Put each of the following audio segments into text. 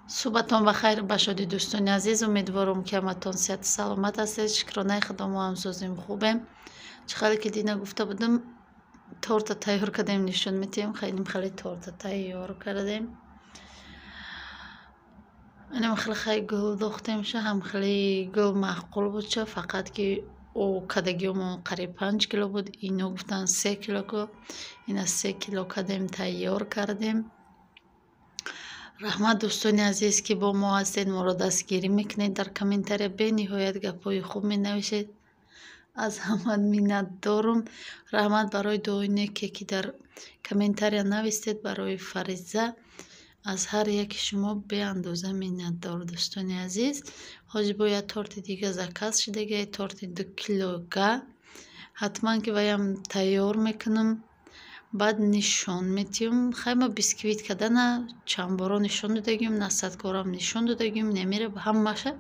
صبحتون بخیر باشید دوستان عزیز. امیدوارم که همتون صحت سلامت هستید. شکرانه خدا ما هم سازیم خوبیم. چقدر که دینا گفته بودم تورت تیار کردیم نشون میدیم. خیلی تورت تیار کردیم. اینم خیلی گل دوختیم شه، هم خیلی گل معقول بود شه، فقط که او کدگیمون قریب 5 کیلو بود. اینو گفتن 3 کیلو کو. اینا 3 کیلو کردیم تیار کردیم. رحمت دوستانی عزیز که با ما هستید، ما را دستگیری میکنید، در کامنتاری به نهایت گپای خوب می نویسید. از همه منت دارم. رحمت برای دعای که در کامنتاری نویسید برای فریضه، از هر یک شما به اندازه منت دار دوستانی عزیز. حاج باید تورت دیگه زکاس شده، تورت 2 کیلوگه حتما که بایم تیار میکنم، بعد نشان میتیم. خیلی بیسکویت کردن چند بار نشان دادیم، نصدکارم نشان دادیم، نمیره همشه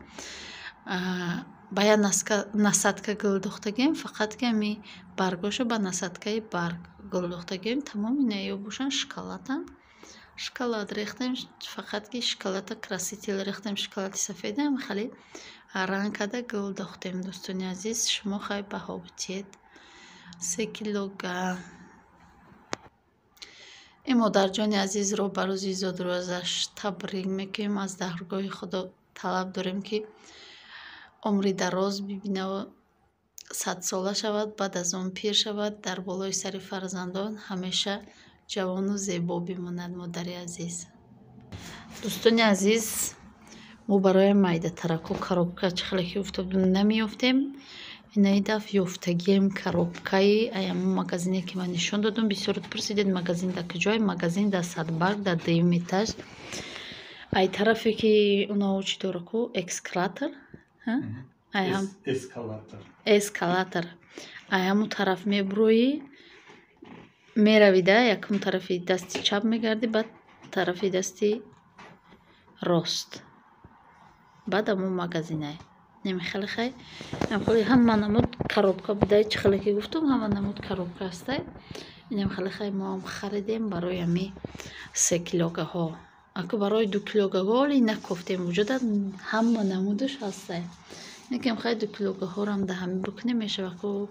باید نصدکه گل دوختگیم، فقط که می برگاشو با نصدکه برگ گل دوختگیم. تمام اینه باشن شکلات ریختیم، فقط که شکلات کراسیتیل ریختیم، شکلات سفید هم خیلی رنگ کده گل دوختیم دوستانی عزیز. شما خیلی بها بتید. 3 کیلوگه این مادر جان عزیز رو بروز زاد روزش تبریک میکنیم. از درگاه خدا طلب داریم که عمری دراز ببینه و 100 ساله شود، بعد از اون پیر شود، در بالای سر فرزندان همیشه جوان و زیبا بماند. مادر عزیز دوستان عزیز، ما برای майда тараку коробка چخلی که افتاد نمیافتیم. این دفعه یافتگیم коробкаи аяму магазине که من نشون دادم. بسیار پرسیدید магазин در کجای؟ магазин در صدبرگ در 2 етаж. ای طرفی که اونا چی داره کو اسکالاتор аям اسکالاتор аяму طرف میبروی میرویده، یکم طرفی دستی چپ میگردی، بعد طرفی دستی راست، بعد همون магазине. خیلی هم نمود коробка بوده. چه خیلی که گفتم هم نمود коробка هسته. اینم خیلی ما هم خریدیم برای همی 3 کیلوگه ها. اگه برای 2 کیلوگه ها ولی نکفتیم وجود هم نمودش هسته. اینکه خیلی 2 کیلوگه ها رو هم ده همی بکنیم میشه. اگه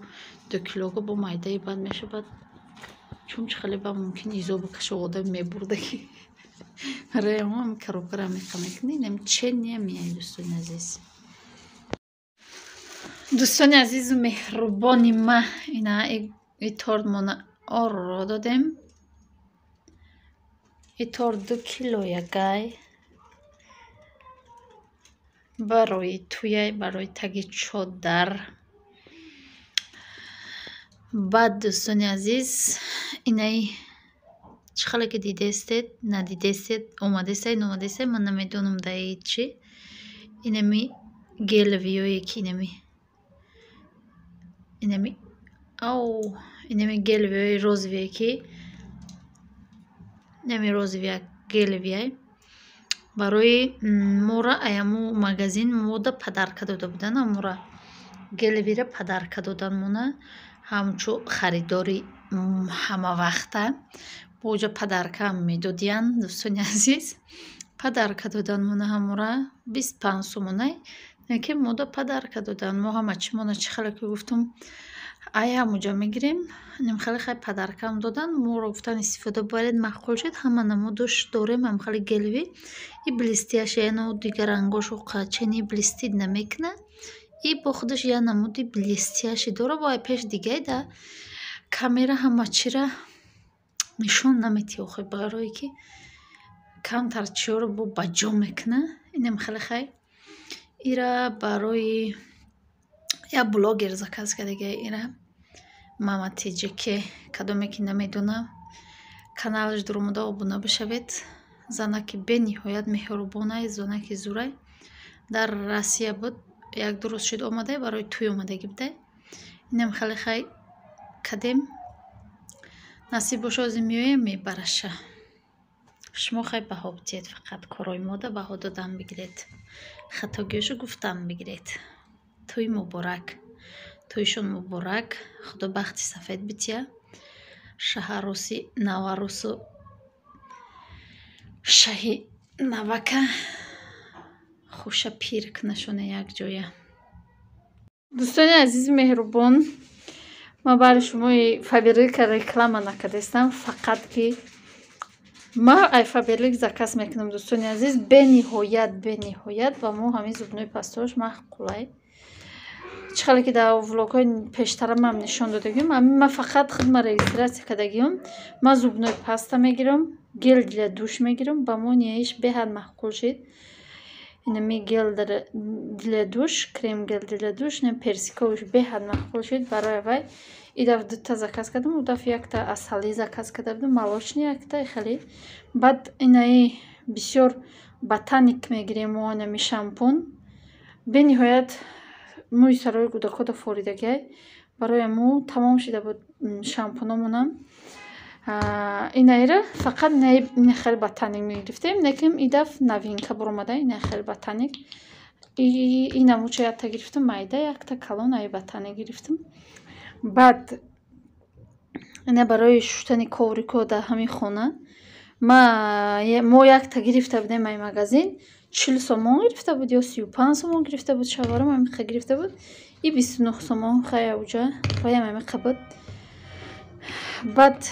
2 کیلوگه با майده بعد میشه، بعد چون چه خیلی با ممکن ایزا بکشه آدم میبرده که برای هم коробка رو میکنیم چه نمیه دوستان عزیز. دوستان عزیز و مهربانی ما این تورت ما را دادیم. این تورت 2 کیلوگه برای توی برای تگی چادر. بعد دوستان عزیز اینای چخاله که دیده استید ندیده استید اومده استید نومده استید من نمیدونم دایی چی. اینمی گلویوی که اینمی گلوی روزویه که نمی روزویه گلویه برای مورا ایامو магазин مودا پدرکه داده بودن. مورا گلوی را پدرکه دادن مونه همچو خریداری همه وقته بوجا پدرکه هم میدادین دوستان عزیز. پدرکه دادن مونه همورا 25 سومونه که مودا پدرکه دادن. ما همه چی مونه چی خیلی که گفتم ای همونجا میگیریم. نیم خیلی پدرکه هم دادن. ما رو گفتن استفاده باید معقول شد. همه نمودش داریم. هم خیلی گلوی این بلیستیش اینو دیگر رنگاش و قچنی بلیستید نمیکنه. این با خودش یه نمودی بلیستیش داره. با پیش دیگه ده کامera همه چی را نشون نمیتی آخه برای که کم ترچی رو با بجا میکنه. اینم خیلی ایره برای یا بلاگر زکاس که دیگه ایره محمد تیجه که کدومی که نمیدونم کانالش درموده ابونه بشوید. زنکی به نهایت مهربانه، زنکی زوره در روسیه بود. یک دو روز شد آمده برای توی آمدگی بوده. اینم خیلی کدیم نصیب باشه از این میوه میبرشه. شما خیلی بها بتید، فقط کارای ماده بها دادن بگیرید، خطاگیشو گفتم بگیرید. توی مبارک، تویشون مبارک. خدا بخت سفید بتیه. شهروسی نواروسو شهی نوکه хуша пирк нашона якҷоя. дӯстони азизи меҳрубон, ман барои шумои Фаберлика реклама накардастам, фақат ки ман ай Фаберлик заказ мекунам. дӯстони азиз, бениҳоят ба мо ҳамин зубнои пастош маъқулай. чӣ хеле ки дар влогҳои пештара ман нишон додагиём, ман фақат хидма регистратсия кардагиём. Ман зубнои паста мегирам, гел для душ мегирам, ба мо ниҳоиш беҳад маъқул шид. инами гел для душ, крем гел для душ, нем персиковиш беҳад маъқул шид барои вай. идаф дута заказ кардам, удаф якта асалӣ заказ карда будам, молочный якта хеле. баъд инаи бисёр ботаник мегирем мо, инами шампун. бениҳоят мӯи сарои кӯдакода форидагиай барои мо тамом шида буд шампуномонам. инаира фақат ина хеле ботаник мегирифтем, лекин идаф новинка буромада, ина хеле ботаник. инаму чо якта гирифтам, майда якта калон ай ботаник гирифтам. баъд ина барои шуштани коврико дар ҳамин хона мо якта гирифта будем ай магазин, 40 сомон гирифта буд ё 35 сомон гирифта буд, шаварам амиқа гирифта буд, и 29 сомон хай ауҷа ваям амиқа буд. баъд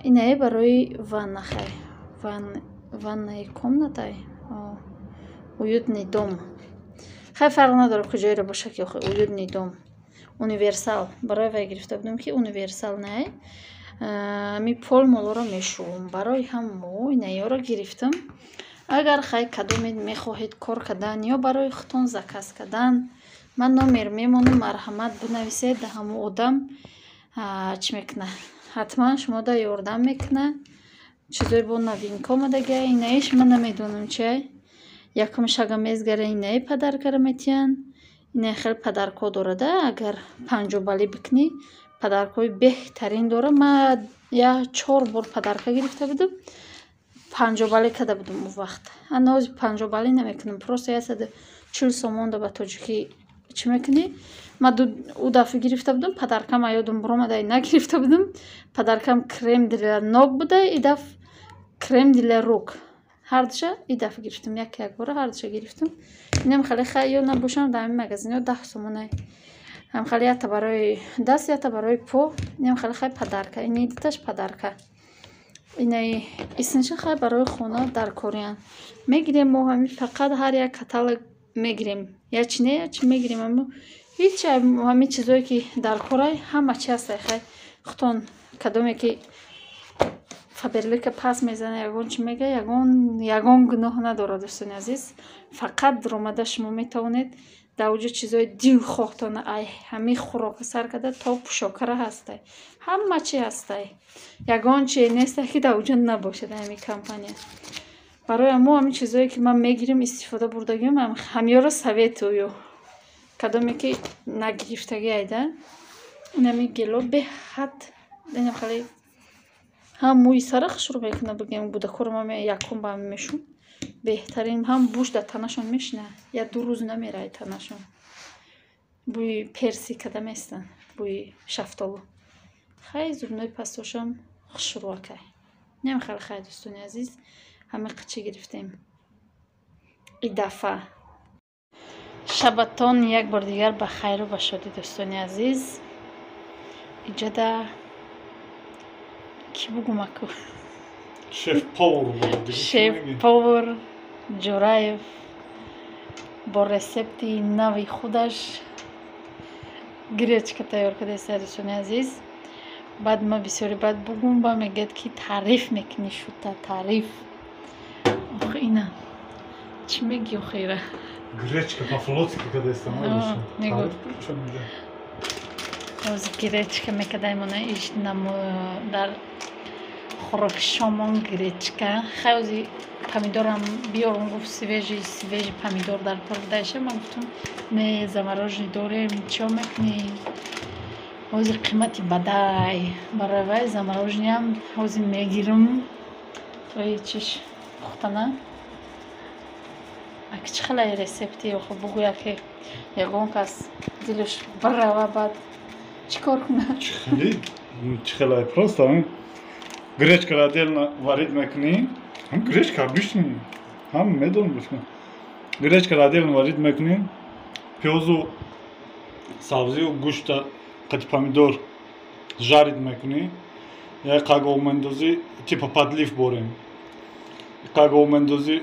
инаи барои ванна, хай ваннаи комнатай уютный дом, хай фарқ надорад куҷоиро боша ки охи уютный дом универсал барои вай гирифта будам ки универсал най ми пол молоро мешувам барои ҳамо инаёро гирифтам. агар хай кадоме мехоҳед кор кардан ё барои худтон заказ кардан, ман номер мемонам, марҳамат бинависед, да ҳамо одам чӣ мекуна, ҳатман шумо да ёрдам мекуна. чизои бо новинка омадагиа, инаиш ман намедонам чиай. якумш агар мезгара инаи падаркара метиян, инаи хеле падарко дорада, агар 50 балӣ бикунӣ падаркои беҳтарин дора. ман 4 бор падарка гирифта будам, 50 балӣ карда будам он вақт. ҳанози 50 балӣ намекунам, просто 140 сомон да ба тоҷикӣ чӣ мекунӣ. ман ду дафъа гирифта будам, падаркам ёдам буромада, нагирифта будам. падаркам крем для ног буда, идаф крем для рук. ҳардуша идафъа гирифтам, як бора ҳардуша гирифтам. инам хеле ё набошам дар ҳамин магазинҳо 10 сомонай. ҳам хеле якта барои даст, якта барои по. инам хеле хай падарка, ини диташ падарка. инаи исинша хай барои хона дар кориян мегирем мо ҳамин фақат ҳар як каталог мегирем, яч не яч мегирем, аммо ҳеҷ ҳамин чизое ки дар корай ҳама чи ҳастай. хай худтон кадоме ки Фаберлика пас мезана, ягон чӣ мега, ягон гуноҳ надорад. дӯстони азиз, фақат омада шумо метавонед дар оҷо чизои дилхоҳтона ай ҳамин хӯрока сар карда то пӯшокара ҳастай, ҳама чи ҳастай. ягон чи нестай ки дар оҷо набошад ҳамин компания. барои мо ҳамин чизое ки ман мегирем истифода бурдагиём, ҳамёро советую. кадоме ки нагирифтаги айда инами гело беҳад инам хеле ҳам мӯи сара хушрӯ мекуна, бигем будакоро ма якум ба ҳамин мешум беҳтарин, ҳам буш дар танашон мешина, я 2 рӯз намерай танашон. бӯи перси када местан, бӯи шафтолу. хай зубнои пастошам хушрӯакай. нем хеле хай дӯстони азиз, ҳамин қичи гирифтем. идафа шабатон як бор дигар ба хайру ба шодӣ дӯстони азиз. иҷода ки бугумаку шеф повар ҷураев бо рецепти нави худаш гречка тайёр кардааст дӯстони азиз. баъд ма бисёри баъд бугум ба мегӯяд ки таъриф мекунӣ, шута таъриф. охи ина чӣ меги охира гречка по-флотски кардааст мегӯяд ҳозир гречка мекардаймона иш дар хӯроки шомон гречка. хай помидорам биёрам, гуфт свежий помидор дар кор будаиша. ман гуфтам не замороженный дорем, чо мекунӣ? ҳозир қимати бадай барои вай замороженияам ҳозир мегирам. ой чиш пухтана аки чӣ хеле рецепти охо бугӯя ки ягон кас дилаш барава, баъд чӣ кор кунад? чӣ хеле просто гречкаро отдельно варид мекунӣ. гречка обычный ҳама медонад. гречкаро отдельно варит мекунем. Пёзу, сабзию, гӯшта, қати помидор жарит мекунӣ. Я қагово мендозӣ, типа подлив борем. Қагово мендозӣ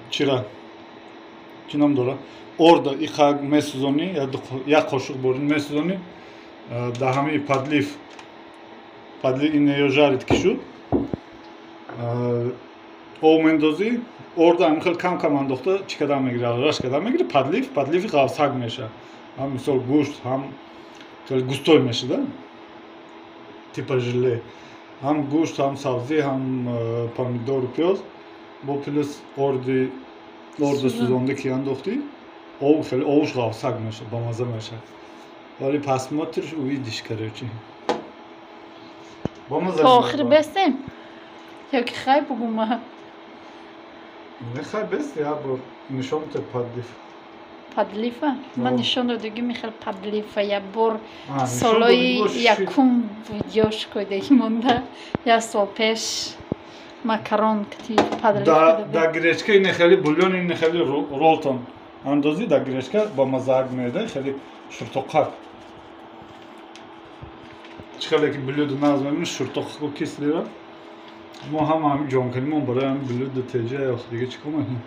чира чӣ ном дорад? Орда и қаг месӯзонӣ, як қошуқ борин месӯзонӣ. Дар ҳамаи подлив инеё жарит ки шуд. об мендозӣ, орда ҳамин хел кам андохта чӣ кардан мегирӣ, араш кардан мегирӣ, подливи ғафсак меша. Ҳам мисол гӯшт, ҳам хеле густой мешуда, типа желе. Ҳам гӯшт, ҳам сабзӣ, ҳам помидору пёз бо плюс орда сӯзонда ки андохтӣ, хеле обуш ғафсак меша, бамаза меша. Вале посмотришь, увидишь, короче. تا آخر بستیم یا که خیلی بگم نه خیلی بست یا بر نشان تو پادلیفه من نشان دادگی میخواد پادلیفه یا بر سالای یکم ویدیوش کردیم مونده یا سال پیش مکرون کتی پادلیفه دا گریچکه این خیلی بولیون این خیلی رولتون اندازی دا گریچکه با مزاج میده خیلی شرطوقات چخیلی که بلود نازم میمونه شرطوق کسی را ما هم جان کنیم برای هم بلود تیجه یا دیگه چی کنیم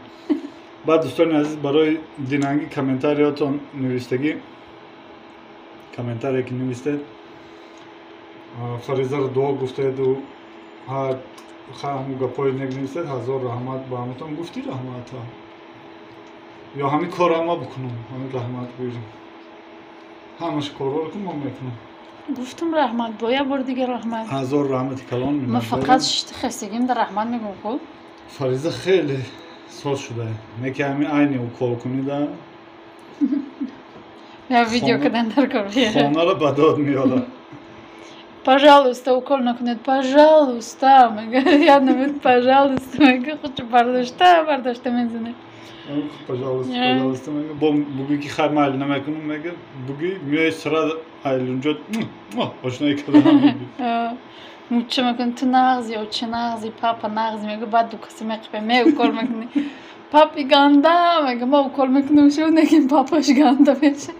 بعد دوستان عزیز برای دینانگی کامنتاریاتون نویستگی کامنتاری که نویسته فریضه رو دعا گفته و هر همون گپای نویسته هزار رحمت با همتون گفتی رحمت ها یا همین کار هم بکنم همین رحمت بگیریم همش کار رو کنم میکنم گفتم رحمت با یا بار دیگه رحمت هزار رحمت کلان می‌دم من فقط خستگیم در رحمت میگم خب فریضه خیلی ساز شده میگه همین عینی او کار کنید یا ویدیو کردن در کار خانه رو بداد میاره пожалуйста укол накунед пожалуйста میگه یاد نمید пожалуйста میگه خودش برداشته میزنه пожалуйста میگه بگی که خیلی مایل نمیکنم میگه بگی میای سرا اونجا آشنایی کردم چه میکنی تو نغزی یا چه نغزی پاپا نغزی میگه بعد دو کسی میقفه می اوکل میکنی پاپی گنده میگه ما اوکل میکنم شو نگیم پاپاش گنده میشه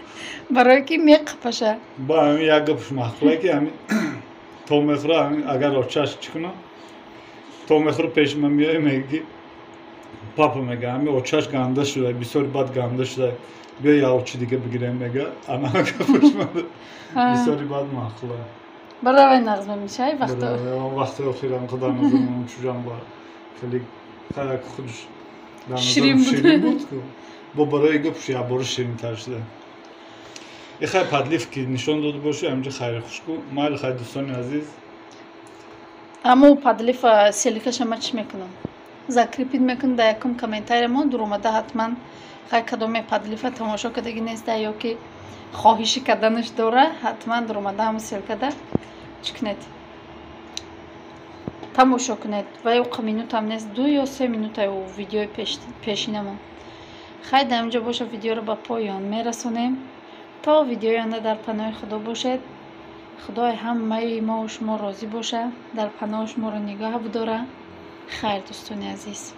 برای که میقفشه با همین یک گپش مخفله که همین تو مخوره همین اگر آچهش چکنم تو مخوره پیش من میای میگه پاپا میگه همین آچهش گنده شده بسیار بد گنده شده بیا یا آچه دیگه بگیرم میگه انا گپش من بسیاری بد مخفله برای نغز میشه ای وقتی آخیرم خدا نزدم چوجان با خیلی خودش شیرین بود با برای گپش یا برای شیرین تر شده یه خیلی پدلیف که نشان داده باشه همینجا خیلی خوش کن مایل خیلی دوستان عزیز اما پدلیف سیلیکش همه چی میکنم زکریپید میکنم در یکم کامنتاری ما در اومده حتما خیلی کدام پدلیف تماشا کردگی نیسته یا که خواهشی کردنش داره حتما در اومده همه سیل کرده چکنید تماشا کنید و یه مینوت هم نیست 2 یا 3 مینوت او ویدیو پیشینمون خیلی در اینجا باشه ویدیو رو به پایان میرسونیم تا ویدیوی آینده در پناه خدا باشید خدای همه ما و شما راضی باشه در پناهش ما رو نگاه بداره خیر دوستان عزیز